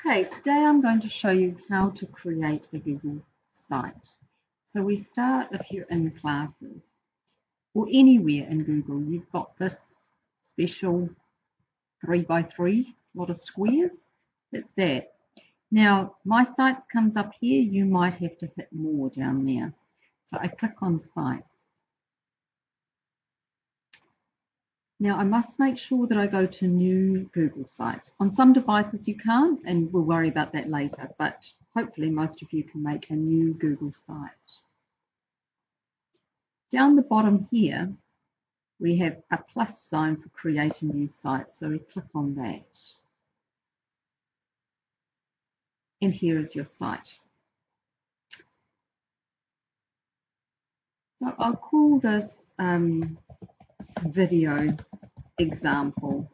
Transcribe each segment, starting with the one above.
Okay, today I'm going to show you how to create a Google site. So we start, if you're in classes or anywhere in Google, you've got this special 3x3, lot of squares. Hit that. Now, My Sites comes up here. You might have to hit more down there. So I click on Sites. Now I must make sure that I go to new Google Sites. On some devices you can't, and we'll worry about that later, but hopefully most of you can make a new Google site. Down the bottom here, we have a plus sign for create a new site, so we click on that. And here is your site. So I'll call this video example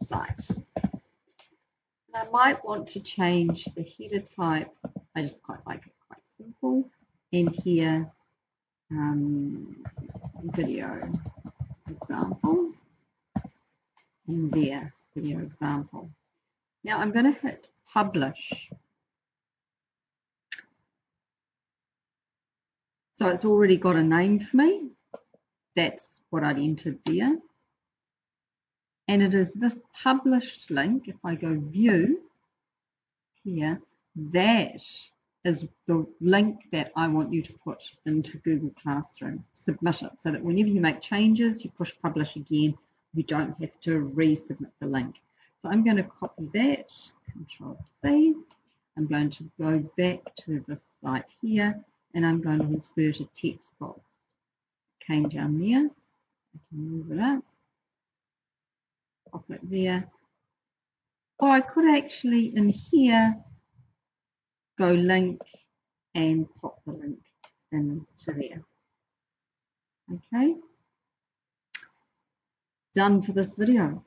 site. And I might want to change the header type. I just quite like it quite simple. And here, video example. And there, video example. Now I'm going to hit publish. So it's already got a name for me. That's what I'd entered there. And it is this published link. If I go view here, that is the link that I want you to put into Google Classroom. Submit it so that whenever you make changes, you push publish again. You don't have to resubmit the link. So I'm going to copy that, Control C. I'm going to go back to the site here, and I'm going to insert a text box. It came down there. I can move it up. Pop it there. Or I could actually, in here, go link and pop the link into there. Okay. Done for this video.